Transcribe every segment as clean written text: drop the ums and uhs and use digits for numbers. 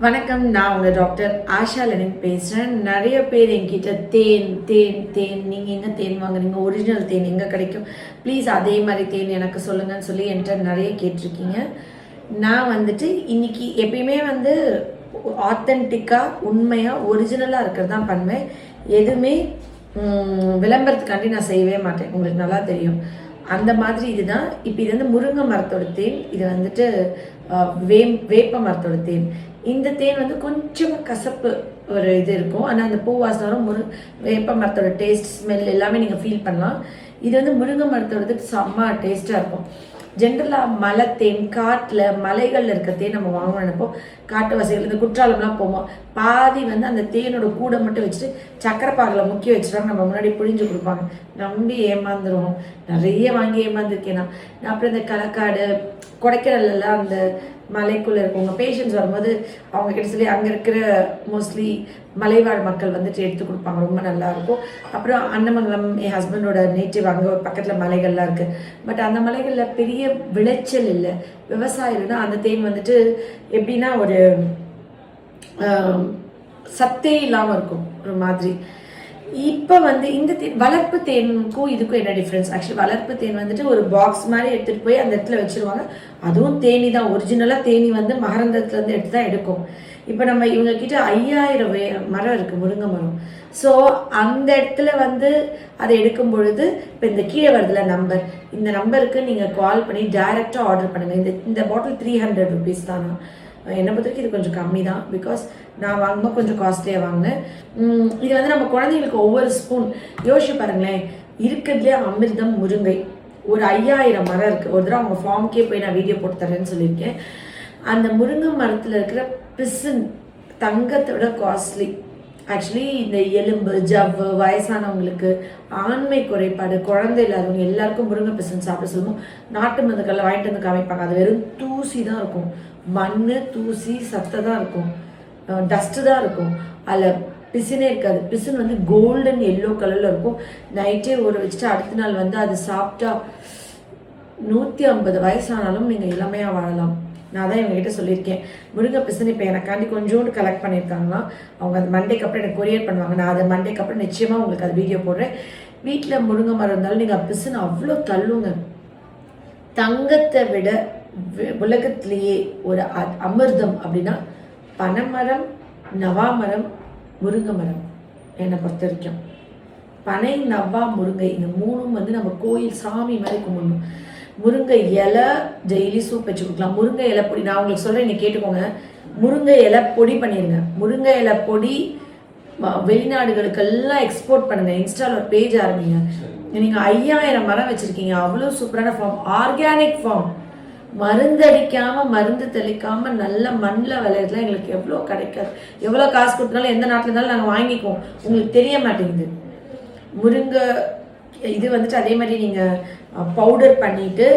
வணக்கம். நான் உங்கள் டாக்டர் ஆஷா லெனின் பேசுகிறேன். நிறைய பேர் என்கிட்ட தேன் தேன் தேன் நீங்கள் எங்கே தேன் வாங்குறீங்க, ஒரிஜினல் தேன் எங்கே கிடைக்கும், ப்ளீஸ் அதே மாதிரி தேன் எனக்கு சொல்லுங்கன்னு சொல்லி என்கிட்ட நிறைய கேட்டிருக்கீங்க. நான் வந்துட்டு இன்னைக்கு எப்பயுமே ஆத்தென்டிக்காக உண்மையாக ஒரிஜினலாக இருக்கிறது தான் பண்ணுவேன். எதுவுமே விளம்பரத்துக்காண்டி நான் செய்யவே மாட்டேன், உங்களுக்கு நல்லா தெரியும். அந்த மாதிரி இதுதான். இப்போ இது முருங்கை மரத்தோட தேன், இது வேப்ப மரத்தோட தேன். இந்த தேன் கொஞ்சம் கசப்பு ஒரு இது இருக்கும், ஆனால் அந்த பூ வாசனம் வேப்ப மரத்தோட டேஸ்ட் ஸ்மெல் எல்லாமே நீங்கள் ஃபீல் பண்ணலாம். இது முருங்கை மரத்தோடது செம்ம டேஸ்ட்டாக இருக்கும். ஜென்ரலாக மலை தேன், காட்டில் மலைகளில் இருக்க தேன் நம்ம வாங்கணும் நினைப்போ. காட்டு வசதிகள் இந்த குற்றாலம்லாம் போவோம், பாதி அந்த தேனோட கூடை மட்டும் வச்சுட்டு சக்கரை பாகில் முக்கிய வச்சுட்டாங்க, நம்ம முன்னாடி புழிஞ்சு கொடுப்பாங்க. நம்பி ஏமாந்துருவோம். நிறைய வாங்கி ஏமாந்துருக்கேன் நான். அப்புறம் இந்த களக்காடு கொடைக்கானல்லாம் அந்த மலைக்குள்ளே இருக்கவங்க பேஷண்ட்ஸ் வரும்போது அவங்க கிட்ட சொல்லி அங்கே இருக்கிற மோஸ்ட்லி மலைவாழ் மக்கள் எடுத்து கொடுப்பாங்க, ரொம்ப நல்லாயிருக்கும். அப்புறம் அன்னமங்கலம் என் ஹஸ்பண்டோட நேட்டிவ், அங்கே பக்கத்தில் மலைகள்லாம் இருக்குது. பட் அந்த மலைகளில் பெரிய விளைச்சல் இல்லை, விவசாயம் இல்லைன்னா அந்த தேன் எப்படின்னா ஒரு சத்தே இல்லாமல் இருக்கும் ஒரு மாதிரி. இப்போ இந்த வளர்ப்பு தேனுக்கும் இதுக்கும் என்ன டிஃப்ரென்ஸ்? ஆக்சுவலி வளர்ப்பு தேன் ஒரு பாக்ஸ் மாதிரி எடுத்துகிட்டு போய் அந்த இடத்துல வச்சுருவாங்க. அதுவும் தேனி தான், ஒரிஜினலாக தேனி மகரந்தத்துலேருந்து எடுத்து தான் எடுக்கும். இப்போ நம்ம இவங்க கிட்ட 5000 மரம் இருக்குது, முருங்கை மரம். ஸோ அந்த இடத்துல அதை எடுக்கும் பொழுது இப்போ இந்த கீழே வருதுல நம்பர், இந்த நம்பருக்கு நீங்கள் கால் பண்ணி டைரெக்டாக ஆர்டர் பண்ணுங்கள். இந்த பாட்டில் 300 rupees தானா? என்னை பொறுத்தவரைக்கும் இது கொஞ்சம் கம்மி தான், பிகாஸ் நான் வாங்கும்போது கொஞ்சம் காஸ்ட்லியாக வாங்கினேன். இது நம்ம குழந்தைங்களுக்கு ஒவ்வொரு ஸ்பூன் யோசிச்சு பாருங்களேன். இருக்கிறதுலே அமிர்தம் முருங்கை ஒரு 5000 மரம் இருக்குது. ஒரு தடவை அவங்க ஃபார்முக்கே போய் நான் வீடியோ போட்டு தரேன்னு சொல்லியிருக்கேன். அந்த முருங்கை மரத்தில் இருக்கிற பிசின் தங்கத்தோட காஸ்ட்லி. ஆக்சுவலி இந்த எலும்பு ஜவ்வு, வயசானவங்களுக்கு, ஆண்மை குறைபாடு, குழந்தை இல்லாதவங்க எல்லாருக்கும் முருங்கை பிசின் சாப்பிட சொல்லுவோம். நாட்டு மருந்துக்கெல்லாம் வாங்கிட்டு வந்து காமிப்பாங்க, அது வெறும் தூசி தான் இருக்கும், மண் தூசி சத்தை தான் இருக்கும், டஸ்ட்டு தான் இருக்கும், அதில் பிசினே இருக்காது. பிசின் கோல்டன் எல்லோ கலரில் இருக்கும். நைட்டே ஊற வச்சுட்டு அடுத்த நாள் அது சாப்பிட்டா 150 வயசானாலும் நீங்கள் இளமையாக வாழலாம். நான் தான் இவங்ககிட்ட சொல்லியிருக்கேன். முருங்கை பிசின் இப்போ எனக்காண்டி கொஞ்சோண்டு கலெக்ட் பண்ணியிருக்காங்களாம். அவங்க அந்த மண்டேக்கு அப்புறம் எனக்கு கொரியர் பண்ணுவாங்க. நான் அதை மண்டேக்கு அப்புறம் நிச்சயமாக உங்களுக்கு அது வீடியோ போடுறேன். வீட்டில் முருங்கை மரம் இருந்தாலும் நீங்கள் பிசின் அவ்வளோ தள்ளுங்க. தங்கத்தை விட உலகத்திலேயே ஒரு அமிர்தம் அப்படின்னா பனைமரம், நவாமரம், முருங்கை மரம். என்னை பொறுத்த வரைக்கும் பனை, நவா, முருங்கை இந்த மூணும் நம்ம கோயில் சாமி மாதிரி கும்பிடணும். முருங்கை இலை டெய்லி சூப் வச்சு கொடுக்கலாம். முருங்கை இலை பொடி நான் உங்களுக்கு சொல்கிறேன், நீங்கள் கேட்டுக்கோங்க. முருங்கை இலை பொடி பண்ணிடுங்க. முருங்கை இலை பொடி வெளிநாடுகளுக்கெல்லாம் எக்ஸ்போர்ட் பண்ணுங்க. இன்ஸ்டாவில் ஒரு பேஜ் ஆரம்பிங்க. நீங்கள் 5000 மரம் வச்சுருக்கீங்க, அவ்வளோ சூப்பரான ஃபார்ம், ஆர்கானிக் ஃபார்ம், மருந்து அடிக்காமல் மருந்து தெளிக்காமல் நல்ல மண்ணில் விளையாடுலாம். எங்களுக்கு எவ்வளோ கிடைக்காது, எவ்வளோ காசு கொடுத்தாலும் எந்த நாட்டில் இருந்தாலும் நாங்கள் வாங்கிக்குவோம். உங்களுக்கு தெரிய மாட்டேங்குது. முருங்கை இது அதே மாதிரி நீங்கள் பவுடர் பண்ணிவிட்டு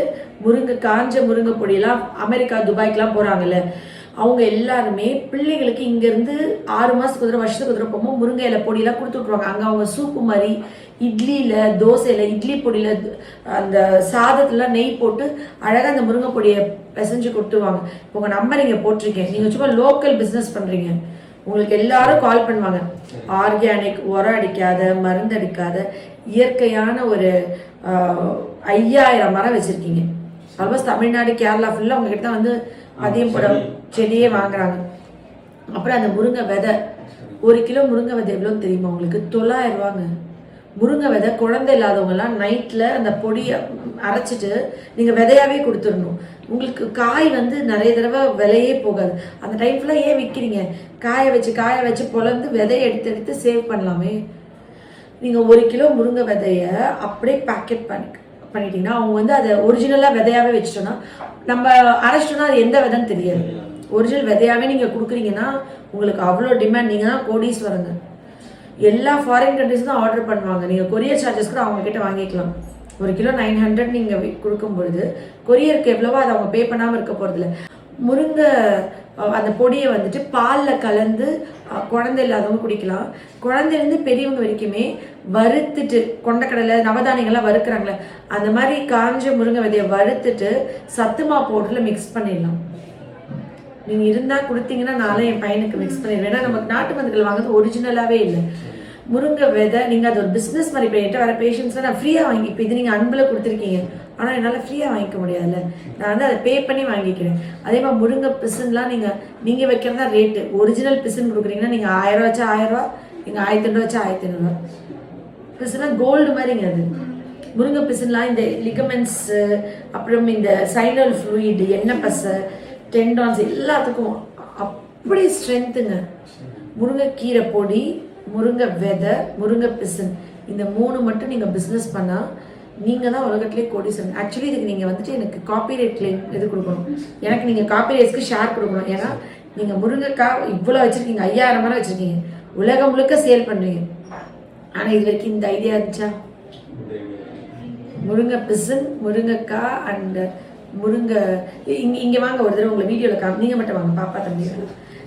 காஞ்ச முருங்கை பொடியெல்லாம் அமெரிக்கா, துபாய்க்கெலாம் போகிறாங்கல்ல, அவங்க எல்லாருமே பிள்ளைகளுக்கு இங்கேருந்து 6 மாதத்துக்கு ஒரு வருஷத்துக்கு ஒரு போகும்போது முருங்கை இலை பொடியெல்லாம் கொடுத்து விட்ருவாங்க. அங்கே அவங்க சூப்பு மாதிரி இட்லியில், தோசையில், இட்லி பொடியில், அந்த சாதத்தில் நெய் போட்டு அழகாக அந்த முருங்கை பொடியை பிசைஞ்சு கொடுத்துருவாங்க. இப்போ உங்கள் நம்பர் நீங்கள் போட்டிருக்கேன், நீங்கள் சும்மா லோக்கல் பிஸ்னஸ் பண்ணுறீங்க, உங்களுக்கு எல்லாரும் கால் பண்ணுவாங்க. ஆர்கானிக், உரம் அடிக்காத, மருந்து அடிக்காத, இயற்கையான ஒரு 5000 மரம் வச்சுருக்கீங்க. ஆல்மோஸ்ட் தமிழ்நாடு, கேரளா ஃபுல்லாக உங்ககிட்ட தான் அதிகம் போட செடியே வாங்குறாங்க. அப்புறம் அந்த முருங்கை விதை, 1 கிலோ முருங்கை விதை எவ்வளோன்னு தெரியுமா உங்களுக்கு? 900 ரூபாங்க. முருங்கை விதை குழந்தை இல்லாதவங்கலாம் நைட்டில் அந்த பொடியை அரைச்சிட்டு நீங்கள் விதையாகவே கொடுத்துடணும். உங்களுக்கு காய் நிறைய தடவை விலையே போகாது. அந்த டைம் ஃபுல்லாக ஏன் விற்கிறீங்க? காய வச்சு பொழந்து விதையை எடுத்து சேவ் பண்ணலாமே. நீங்கள் 1 கிலோ முருங்கை விதையை அப்படியே பேக்கெட் பண்ணிட்டீங்கன்னா அவங்க அதை ஒரிஜினலாக விதையாகவே வச்சுட்டோன்னா, நம்ம அரைச்சிட்டோன்னா அது எந்த விதைன்னு தெரியாது. ஒரிஜினல் விதையாகவே நீங்கள் கொடுக்குறீங்கன்னா உங்களுக்கு அவ்வளோ டிமாண்ட். நீங்கள் தான் கோடீஸ்வரங்க. எல்லா ஃபாரின் கண்ட்ரிஸ் தான் ஆர்டர் பண்ணுவாங்க. நீங்கள் கொரியர் சார்ஜஸ் கூட அவங்கக்கிட்ட வாங்கிக்கலாம். 1 கிலோ 900 நீங்கள் கொடுக்கும் பொழுது கொரியருக்கு எவ்வளவோ அதை அவங்க பே பண்ணாமல் இருக்க போகிறதில்ல. முருங்கை அந்த பொடியை பாலில் கலந்து குழந்தை இல்லாதவங்க குடிக்கலாம். குழந்தைலேருந்து பெரியவங்க வரைக்குமே வறுத்துட்டு, கொண்டக்கடலை, நவதானியங்கள்லாம் வறுக்கிறாங்களே, அந்த மாதிரி காஞ்ச முருங்கை விதையை வறுத்துட்டு சத்துமா பவுடரில் மிக்ஸ் பண்ணிடலாம். நீங்கள் இருந்தால் கொடுத்தீங்கன்னா நானும் என் பையனுக்கு மிக்ஸ் பண்ணிடுவேன். ஏன்னா நமக்கு நாட்டு மருந்துகள் வாங்குறது ஒரிஜினலாகவே இல்லை. முருங்கை விதை நீங்கள் அது ஒரு பிஸ்னஸ் மாதிரி இப்போ என்கிட்ட வர பேஷண்ட்ஸ்லாம் நான் ஃப்ரீயாக வாங்கி, இப்போ இது நீங்கள் அன்பில் கொடுத்துருக்கீங்க, ஆனால் என்னால் ஃப்ரீயாக வாங்கிக்க முடியாதுல்ல, நான் வந்து அதை பே பண்ணி வாங்கிக்கிறேன். அதே மாதிரி முருங்கை பிசுன்லாம் நீங்கள் வைக்கிறதா ரேட்டு. ஒரிஜினல் பிசுன்னு கொடுக்குறீங்கன்னா நீங்கள் 1000 வச்சா 1000, நீங்கள் 1500 வச்சா 1500. பிசுனா கோல்டு மாதிரிங்க அது. முருங்கை பிசுன்லாம் இந்த லிகமெண்ட்ஸு, அப்புறம் இந்த சைனல் ஃப்ளூயிட், எண்ணெய் பசை, டெண்டான்ஸ் எல்லாத்துக்கும் அப்படி ஸ்ட்ரென்த்துங்க. முருங்கைக்கீரை பொடி, முருங்கை விதை, முருங்கை பிசுன், இந்த 3 மட்டும் நீங்கள் பிஸ்னஸ் பண்ணால் நீங்கள் தான் உலகத்திலே கோடீஸ்வரன். ஆக்சுவலி இதுக்கு நீங்கள் வந்துட்டு எனக்கு காப்பிரைட் கிளைம் இது கொடுக்கணும். எனக்கு நீங்கள் காப்பிரைட்ஸ்க்கு ஷேர் கொடுக்கணும். ஏன்னா நீங்கள் முருங்கைக்காய் இவ்வளோ வச்சுருக்கீங்க, 5000 மரம் வச்சுருக்கீங்க, உலகம் முழுக்க சேல் பண்ணுறீங்க. ஆனால் இது வரைக்கும் இந்த ஐடியா இருந்துச்சா? முருங்கை பிசுன், முருங்கைக்காய் அண்ட் முருங்கை இங்கே வாங்க ஒரு தடவை உங்களை வீடியோவில் நீங்கள் மட்டும் வாங்க, பாப்பா தம்பி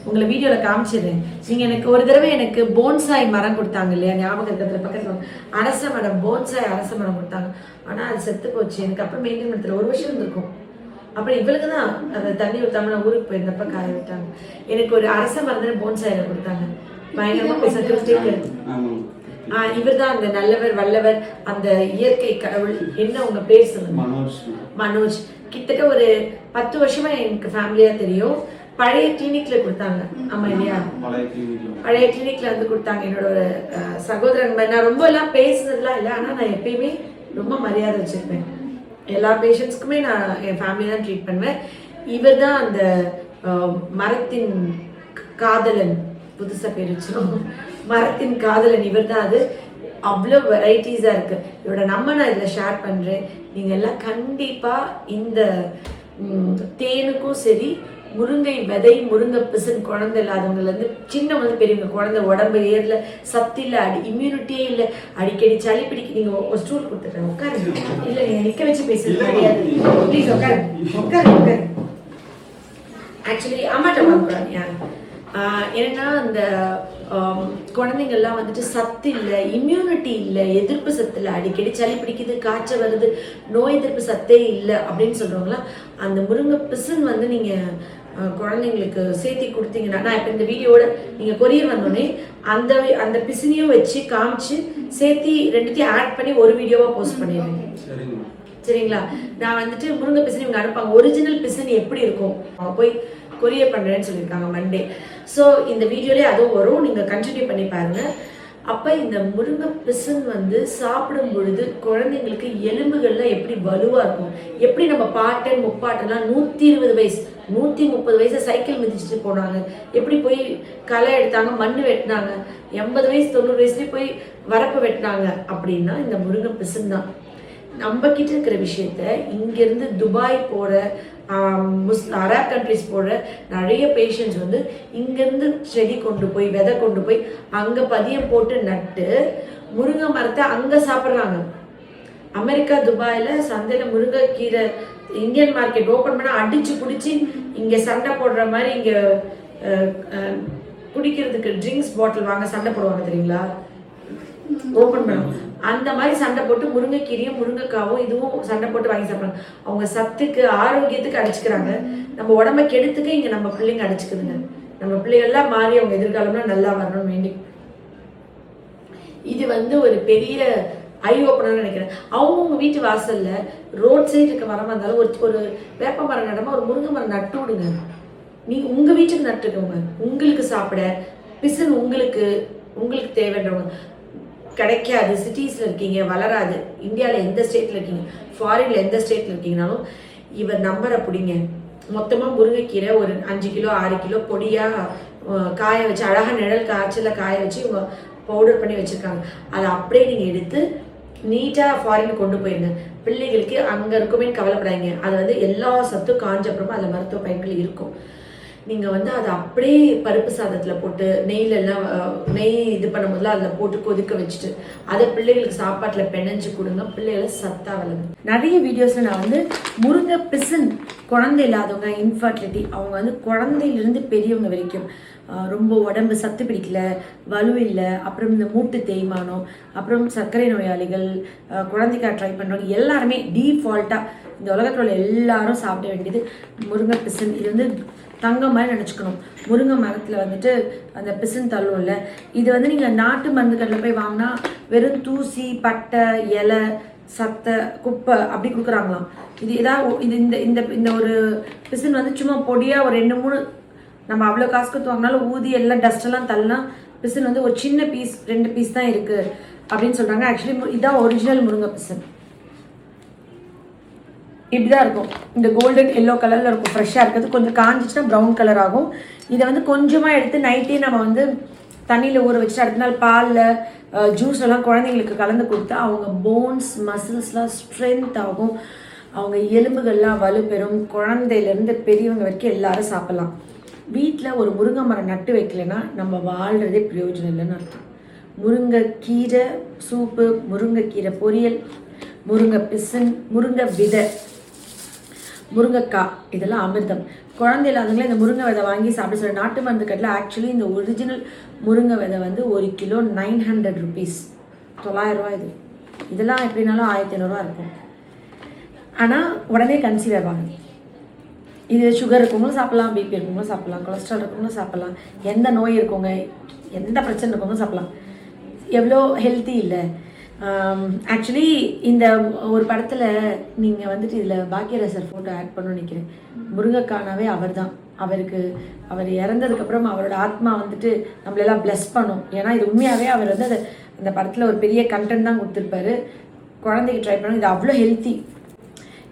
உங்களை வீடியோவில் காமிச்சிடுறேன். நீங்கள் எனக்கு ஒரு தடவை எனக்கு போன்சாய் மரம் கொடுத்தாங்க இல்லையா, ஞாபகம் இருக்கிறதுல பக்கத்தில் அரச மரம், போன்சாய் அரச மரம் கொடுத்தாங்க. ஆனால் அது செத்து போச்சு. எனக்கு அப்புறம் மெயின்டைன் பண்ணுறதுல 1 வருஷம் இருந்திருக்கும். அப்புறம் இவளுக்கு தான் அந்த தண்ணி ஊற்றாம நான் ஊருக்கு போயிருந்தப்ப காய விட்டாங்க. எனக்கு ஒரு அரச மரம் தான் போன்சாயில கொடுத்தாங்க. பயங்கரமாக பேசுறதுக்கு இவர் தான் அந்த நல்லவர் வல்லவர், அந்த இயற்கை கடவுள். என்ன உங்க பேர் சொல்லுங்க? மனோஜ். கிட்டத்தட்ட ஒரு 10 வருஷமா எனக்கு ஃபேமிலியா தெரியும். பழைய கிளினிக்ல கொடுத்தாங்க. ஆமா இல்லையா, பழைய கிளினிக்ல வந்து கொடுத்தாங்க. என்னோட ஒரு சகோதரன். நான் ரொம்ப எல்லாம் பேசுனதுலாம் இல்லை, ஆனா நான் எப்பயுமே ரொம்ப மரியாதை வச்சிருப்பேன். எல்லா பேஷண்ட்ஸ்க்குமே நான் என் ஃபேமிலி தான் ட்ரீட் பண்ணுவேன். இவர் தான் அந்த மரத்தின் காதலன், புதுசா பேர் வச்சிடும், மரத்தின் காதலன் இவர் தான். அது அவ்வளோ வெரைட்டிஸாக இருக்குது. இதோட நான் இதில் ஷேர் பண்ணுறேன். நீங்கள் எல்லாம் கண்டிப்பாக இந்த தேனுக்கும் சரி, முருங்கை விதை, முருங்கை பிசுன், குழந்தை இல்லாதவங்கலேருந்து சின்ன வந்து பெரியவங்க, குழந்தை உடம்பு ஏறல, சத்து இல்லை, இம்யூனிட்டியே இல்லை, அடிக்கடி சளி பிடிக்க, நீங்கள் ஒரு ஸ்டூல் கொடுத்துட்டேன் உட்காருங்க. இல்லை நீங்கள் நிற்க வச்சு பேசுறது கிடையாது, ப்ளீஸ் உட்காரு உட்காரு உட்காரு. ஆக்சுவலி அம்மாட்ட பார்க்குறாங்க. ஏன்னா அந்த குழந்தைங்கள்லாம் வந்துட்டு சத்து இல்லை, இம்யூனிட்டி இல்லை, எதிர்ப்பு சத்து இல்லை, அடிக்கடி சளி பிடிக்குது, காய்ச்சல் வருது, நோய் எதிர்ப்பு சத்தே இல்லை அப்படின்னு சொல்கிறவங்களாம் அந்த முருங்கை பிசுன் வந்து நீங்கள் குழந்தைங்களுக்கு சேர்த்தி கொடுத்தீங்கன்னா, நான் இப்போ இந்த வீடியோட நீங்கள் கொரியர் வந்தோடனே அந்த பிசுனையும் வச்சு காமிச்சு சேர்த்தி 2த்தையும் ஆட் பண்ணி ஒரு வீடியோவாக போஸ்ட் பண்ணிடுறேன். சரிங்களா? நான் வந்துட்டு முருங்கை பிசுனி இவங்க அனுப்பாங்க. ஒரிஜினல் பிசுன் எப்படி இருக்கும் அவங்க போய் கொரியர் பண்ணுறேன்னு சொல்லியிருக்காங்க மண்டே. ஸோ இந்த வீடியோலேயே அதுவும் வரும், நீங்கள் கண்டினியூ பண்ணி பாருங்கள். அப்போ இந்த முருங்கை பிசுன் வந்து சாப்பிடும் பொழுது குழந்தைங்களுக்கு எலும்புகள்லாம் எப்படி வலுவாக இருக்கும். எப்படி நம்ம பாட்டன் முப்பாட்டெல்லாம் 120 வயசு 130 வயசு சைக்கிள் மிதிச்சுட்டு போனாங்க, எப்படி போய் களை எடுத்தாங்க, மண் வெட்டினாங்க, 80 வயசு 90 வயசுலேயே போய் வரப்பு வெட்டினாங்க. அப்படின்னா இந்த முருங்கை பிசுன் தான். நம்ம கிட்ட இருக்கிற விஷயத்த இங்கேருந்து துபாய் போகிற அரப் கண்ட்ரிஸ் போடுற நிறைய பேஷண்ட்ஸ் வந்து இங்கேருந்து செடி கொண்டு போய் விதை கொண்டு போய் அங்கே பதியம் போட்டு நட்டு முருங்கை மரத்தை அங்கே சாப்பிட்றாங்க. அமெரிக்கா துபாயில் சந்தையில் முருங்கைக்கீரை இந்தியன் மார்க்கெட் ஓப்பன் பண்ணால் அடித்து பிடிச்சி இங்கே சண்டை போடுற மாதிரி, இங்கே குடிக்கிறதுக்கு ட்ரிங்க்ஸ் பாட்டில் வாங்க சண்டை போடுவாங்க தெரியுங்களா, ஓப்பன் பண்ணுவோம். அந்த மாதிரி சண்டை போட்டு முருங்கைக்கீரையும் முருங்கைக்காவும் இதுவும் சண்டை போட்டு வாங்கி சாப்பிட்றாங்க. அவங்க சத்துக்கு ஆரோக்கியத்துக்கு அடிச்சுக்கிறாங்க. நம்ம உடம்ப கெடுத்துக்க இங்கே நம்ம பிள்ளைங்க அடிச்சுக்குதுங்க. நம்ம பிள்ளைகள்லாம் மாறி அவங்க எதிர்காலம்லாம் நல்லா வரணும்னு வேண்டி இது வந்து ஒரு பெரிய ஐ ஓப்பனர் நினைக்கிறேன். அவங்கவுங்க வீட்டு வாசல்ல ரோட் சைடு இருக்க மரமாக இருந்தாலும் ஒரு வேப்ப மரம் நடமா ஒரு முருங்கை மரம் நட்டு விடுங்க. நீங்கள் உங்கள் வீட்டுக்கு நட்டுக்கோங்க. உங்களுக்கு சாப்பிட பிசுன் உங்களுக்கு தேவைன்றவங்க. கிடைக்காது, சிட்டிஸில் இருக்கீங்க, வளராது, இந்தியாவில் எந்த ஸ்டேட்டில் இருக்கீங்க, ஃபாரினில் எந்த ஸ்டேட்டில் இருக்கீங்கனாலும் இவர் நம்பரை பிடிங்க. மொத்தமாக முருங்கைக்கீரை ஒரு 5 கிலோ 6 கிலோ பொடியாக காய வச்சு, அழகாக நிழல் காய்ச்சல காய வச்சு இவங்க பவுடர் பண்ணி வச்சுருக்காங்க. அதை அப்படியே நீங்கள் எடுத்து நீட்டாக ஃபாரின் கொண்டு போயிருங்க. பிள்ளைகளுக்கு அங்கே இருக்குமே கவலைப்படாதீங்க. அது வந்து எல்லா சத்தும் காஞ்சப்புறமா அதில் மருத்துவ பயன்கள் இருக்கும். நீங்கள் வந்து அதை அப்படியே பருப்பு சாதத்தில் போட்டு நெய் இது பண்ணும்போதுலாம் அதில் போட்டு கொதிக்க வச்சுட்டு அதை பிள்ளைகளுக்கு சாப்பாட்டில் பெனஞ்சு கொடுங்க. பிள்ளைகளை சத்தாக வளருங்க. நிறைய வீடியோஸில் நான் வந்து முருங்கை பிசுன் குழந்தை இல்லாதவங்க, இன்ஃபர்டிலிட்டி, அவங்க வந்து குழந்தையிலிருந்து பெரியவங்க வரைக்கும் ரொம்ப உடம்பு சத்து பிடிக்கல, வலு இல்லை, அப்புறம் இந்த மூட்டு தேய்மானம், அப்புறம் சர்க்கரை நோயாளிகள், குழந்தைக்காக ட்ரை பண்ணுறவங்க எல்லாருமே டீஃபால்ட்டாக இந்த உலகத்தில் உள்ள எல்லாரும் சாப்பிட வேண்டியது முருங்கை பிசுன். இது வந்து தங்கம் மாதிரி நினச்சிக்கணும். முருங்கை மரத்தில் வந்துட்டு அந்த பிசின் தள்ளும்ல, இது வந்து நீங்கள் நாட்டு மருந்து கடையில் போய் வாங்கினா வெறும் தூசி, பட்டை, இலை, சத்தை, குப்பை அப்படி கொடுக்குறாங்களாம். இது ஏதாவது இது இந்த இந்த இந்த ஒரு பிசின் வந்து சும்மா பொடியாக ஒரு 2-3 நம்ம அவ்வளோ காசு கொடுத்து வாங்கினாலும் ஊதி எல்லாம் டஸ்டெல்லாம் தள்ளலாம். பிசின் வந்து ஒரு சின்ன பீஸ் 2 பீஸ் தான் இருக்குது அப்படின்னு சொல்கிறாங்க. ஆக்சுவலி இதுதான் ஒரிஜினல் முருங்கை பிசின். இப்படி தான் இருக்கும். இந்த கோல்டன் எல்லோ கலரில் இருக்கும். ஃப்ரெஷ்ஷாக இருக்கிறது. கொஞ்சம் காஞ்சிச்சுன்னா ப்ரௌன் கலர் ஆகும். இதை வந்து கொஞ்சமாக எடுத்து நைட்டே நம்ம வந்து தண்ணியில் ஊற வச்சுட்டு அடுத்த நாள் பாலில் ஜூஸ் எல்லாம் குழந்தைங்களுக்கு கலந்து கொடுத்தா அவங்க போன்ஸ் மசில்ஸ்லாம் ஸ்ட்ரென்த் ஆகும். அவங்க எலும்புகள்லாம் வலுப்பெறும். குழந்தையிலேருந்து பெரியவங்க வரைக்கும் எல்லாரும் சாப்பிட்லாம். வீட்டில் ஒரு முருங்கை மரம் நட்டு வைக்கலைன்னா நம்ம வாழ்கிறதே பிரயோஜனம் இல்லைன்னு அர்த்தம். முருங்கைக்கீரை சூப்பு, முருங்கைக்கீரை பொரியல், முருங்கை பிசின், முருங்கை விதை, முருங்கைக்காய், இதெல்லாம் அமிர்தம். குழந்தை இல்லாதவங்களே இந்த முருங்கை விதை வாங்கி சாப்பிட சொல்ல. நாட்டு மருந்து கட்டில் ஆக்சுவலி இந்த ஒரிஜினல் முருங்கை விதை வந்து 1 கிலோ 900 rupees, 900 ரூபா. இதெல்லாம் எப்படினாலும் 1500 ரூபா இருக்கும். ஆனால் உடனே கன்சீவ் ஆவாங்க. இது சுகர் இருக்கவங்களும் சாப்பிட்லாம், பிபி இருக்கவங்களும் சாப்பிட்லாம், கொலஸ்ட்ரால் இருக்கவங்களும் சாப்பிட்லாம், எந்த நோய் இருக்கவங்க, எந்த பிரச்சனை இருக்கவங்களும் சாப்பிட்லாம். எவ்வளோ ஹெல்த்தி இல்லை. ஆக்சுவலி இந்த ஒரு படத்தில் நீங்கள் வந்துட்டு இதில் பாக்கியராஜர் ஃபோட்டோ ஆட் பண்ணணும்னு நினைக்கிறேன். முருங்கைக்கானாவே அவர் தான். அவர் இறந்ததுக்கப்புறம் அவரோட ஆத்மா வந்துட்டு நம்மளெல்லாம் பிளஸ் பண்ணும். ஏன்னா இது உண்மையாகவே அவர் வந்து அந்த படத்தில் ஒரு பெரிய கண்டென்ட் தான் கொடுத்துருப்பாரு. குழந்தைக்கு ட்ரை பண்ணணும். இது அவ்வளோ ஹெல்த்தி.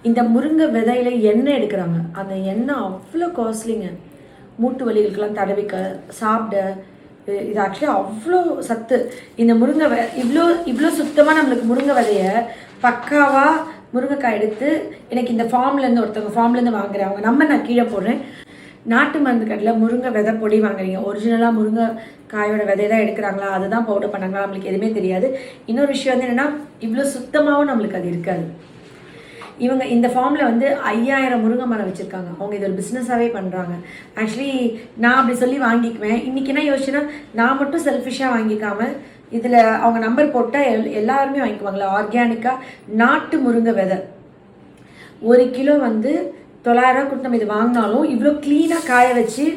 இந்த முருங்கை விதையில எண்ணெய் எடுக்கிறாங்க. அந்த எண்ணெய் அவ்வளோ காஸ்ட்லிங்க. மூட்டு வலிகளுக்கெல்லாம் தடவிக்க சாப்பிட. இது ஆக்சுவலி அவ்வளோ சத்து. இந்த முருங்கை இவ்வளோ சுத்தமாக நம்மளுக்கு முருங்கை விதையை பக்காவாக முருங்கைக்காய் எடுத்து எனக்கு இந்த ஃபார்ம்லேருந்து ஒருத்தவங்க ஃபார்ம்லேருந்து வாங்குறேன். அவங்க நான் கீழே போடுறேன். நாட்டு மருந்து கடையில் முருங்கை விதை பொடி வாங்குறீங்க. ஒரிஜினலாக முருங்கைக்காயோட விதை தான் எடுக்கிறாங்களா, அதுதான் பவுடர் பண்ணாங்களா, நம்மளுக்கு எதுவுமே தெரியாது. இன்னொரு விஷயம் வந்து என்னென்னா இவ்வளோ சுத்தமாகவும் நம்மளுக்கு அது இருக்காது. இவங்க இந்த ஃபார்மில் வந்து 5000 முருங்கை மரம் வச்சுருக்காங்க. அவங்க இது ஒரு பிஸ்னஸாகவே பண்ணுறாங்க. ஆக்சுவலி நான் அப்படி சொல்லி வாங்கிக்குவேன். இன்றைக்கி என்ன யோசிச்சுன்னா நான் மட்டும் செல்ஃபிஷாக வாங்கிக்காமல் இதில் அவங்க நம்பர் போட்டால் எல்லாருமே வாங்கிக்குவாங்களே. ஆர்கானிக்காக நாட்டு முருங்கை விதை 1 கிலோ வந்து 900 ரூபா கொடுத்து நம்ம இது வாங்கினாலும் இவ்வளோ க்ளீனாக காய வச்சு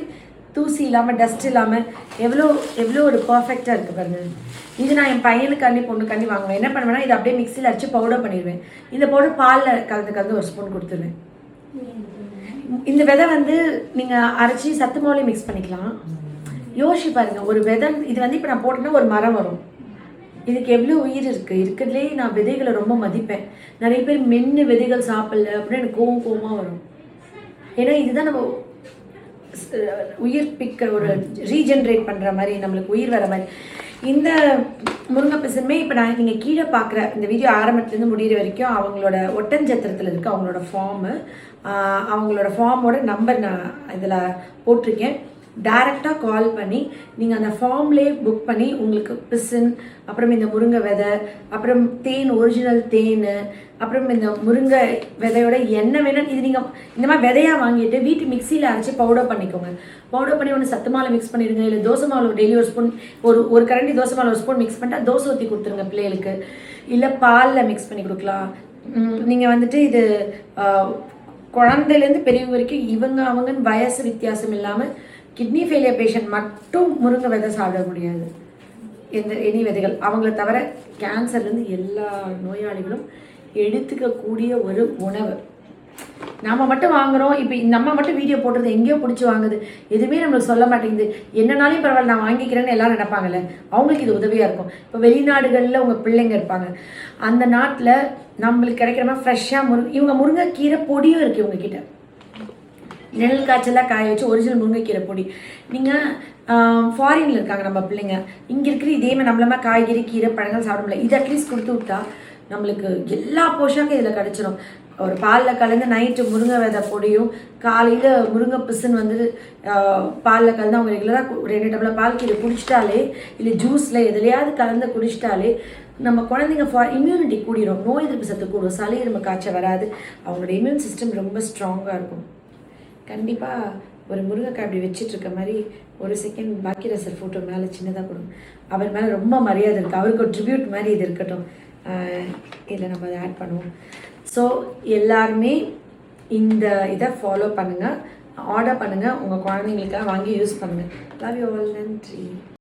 தூசி இல்லாமல் டஸ்ட் இல்லாமல் எவ்வளோ ஒரு பர்ஃபெக்டாக இருக்குது பாருங்கள். இது நான் என் பையனுக்காண்டி பொண்ணுக்காண்டி வாங்குவேன். என்ன பண்ணுவேன்னா இதை அப்படியே மிக்சியில் அடித்து பவுடர் பண்ணிடுவேன். இந்த பவுடர் பாலில் கலந்து 1 ஸ்பூன் கொடுத்துருவேன். இந்த விதை வந்து நீங்கள் அரைச்சி சத்து மாவுலேயே மிக்ஸ் பண்ணிக்கலாம். யோசிச்சு பாருங்கள். ஒரு விதை இது வந்து இப்போ நான் போட்டேன்னா ஒரு மரம் வரும். இதுக்கு எவ்வளோ உயிர் இருக்குது. இருக்கிறதுலே நான் விதைகளை ரொம்ப மதிப்பேன். நிறைய பேர் மென்று விதைகள் சாப்பிடல அப்படின்னு எனக்கு கோவமாக வரும். ஏன்னா இதுதான் நம்ம உயிர் பிக்கிற ஒரு ரீஜென்ரேட் பண்ணுற மாதிரி, நம்மளுக்கு உயிர் வர மாதிரி. இந்த முருங்கை பிசினுமே இப்போ நீங்கள் கீழே பார்க்குற இந்த வீடியோ ஆரம்பத்துலேருந்து முடிகிற வரைக்கும் அவங்களோட ஒட்டஞ்சத்திரத்தில் இருக்குது அவங்களோட ஃபார்மு. அவங்களோட ஃபார்மோட நம்பர் நான் இதில் போட்டிருக்கேன். டைரெக்டாக கால் பண்ணி நீங்கள் அந்த ஃபார்ம்லேயே புக் பண்ணி உங்களுக்கு பிசின், அப்புறம் இந்த முருங்கை விதை, அப்புறம் தேன், ஒரிஜினல் தேன், அப்புறம் இந்த முருங்கை விதையோட எண்ணெய் வேணும். இது நீங்கள் இந்த மாதிரி விதையாக வாங்கிட்டு வீட்டு மிக்சியில் அரைச்சி பவுடர் பண்ணிக்கோங்க. பவுடர் பண்ணி ஒன்று சத்து மாவில் மிக்ஸ் பண்ணிடுங்க. இல்லை தோசை மாவில் டெய்லி 1 ஸ்பூன், ஒரு கரண்டி தோசை மாவில் 1 ஸ்பூன் மிக்ஸ் பண்ணிட்டா தோசை ஊற்றி கொடுத்துருங்க பிள்ளைகளுக்கு. இல்லை பாலில் மிக்ஸ் பண்ணி கொடுக்கலாம். நீங்கள் வந்துட்டு இது குழந்தையிலேருந்து பெரியவங்க வரைக்கும் அவங்கன்னு வயசு வித்தியாசம் இல்லாமல் கிட்னி ஃபெயிலியர் பேஷண்ட் மட்டும் முருங்கை விதை சாப்பிட முடியாது. எனி விதைகள் அவங்கள தவிர கேன்சர்லேருந்து எல்லா நோயாளிகளும் எடுத்துக்கக்கூடிய ஒரு உணவு. நம்ம மட்டும் வாங்குகிறோம். இப்போ நம்ம மட்டும் வீடியோ போடுறது எங்கேயோ பிடிச்சி வாங்குது. எதுவுமே நம்மளுக்கு சொல்ல மாட்டேங்குது. என்னன்னாலும் பரவாயில்ல நான் வாங்கிக்கிறேன்னு எல்லாரும் நினைப்பாங்கல்ல, அவங்களுக்கு இது உதவியாக இருக்கும். இப்போ வெளிநாடுகளில் உங்கள் பிள்ளைங்க இருப்பாங்க. அந்த நாட்டில் நம்மளுக்கு கிடைக்கிற மாதிரி ஃப்ரெஷ்ஷாக இவங்க முருங்கைக்கீரை பொடியும் இருக்குது இவங்கக்கிட்ட. நெல் காய்ச்சலாக காய வச்சு ஒரிஜினல் முருங்கைக்கீரை பொடி. நீங்கள் ஃபாரினில் இருக்காங்க நம்ம பிள்ளைங்க, இங்கே இருக்கிற இதேமாதிரி நம்மளமா காய்கறி கீரை பழங்கள் சாப்பிட முடியல. இது அட்லீஸ்ட் கொடுத்து விட்டா நம்மளுக்கு எல்லா போஷாக்கும் இதில் கிடச்சிடும். ஒரு பாலில் கலந்து நைட்டு முருங்கை விதை பொடியும் காலையில் முருங்கை பிசுன்னு வந்து பாலில் கலந்து அவங்க ரெகுலராக 2 டம்ளர் பால் கீரை குடிச்சிட்டாலே, இல்லை ஜூஸில் எதுலையாவது கலந்து குடிச்சிட்டாலே நம்ம குழந்தைங்க இம்யூனிட்டி கூடிடும். நோய் எதிர்ப்பு சத்து கூடும். சளி இருமல் காய்ச்சல் வராது. அவங்களோட இம்யூன் சிஸ்டம் ரொம்ப ஸ்ட்ராங்காக இருக்கும். கண்டிப்பாக ஒரு முருங்கைக்காய் அப்படி வச்சிட்ருக்க மாதிரி ஒரு செகண்ட் பாக்கியராஜர் ஃபோட்டோ மேலே சின்னதாக கொடுங்க. அவர் மேலே ரொம்ப மரியாதை இருக்குது. அவருக்கு ஒரு ட்ரிபியூட் மாதிரி இது இருக்கட்டும். இதில் நம்ம அதை ஆட் பண்ணுவோம். ஸோ எல்லாருமே இந்த இதை ஃபாலோ பண்ணுங்கள். ஆர்டர் பண்ணுங்கள், உங்கள் குழந்தைங்களுக்காக வாங்கி யூஸ் பண்ணுங்கள். Love you all. நன்றி.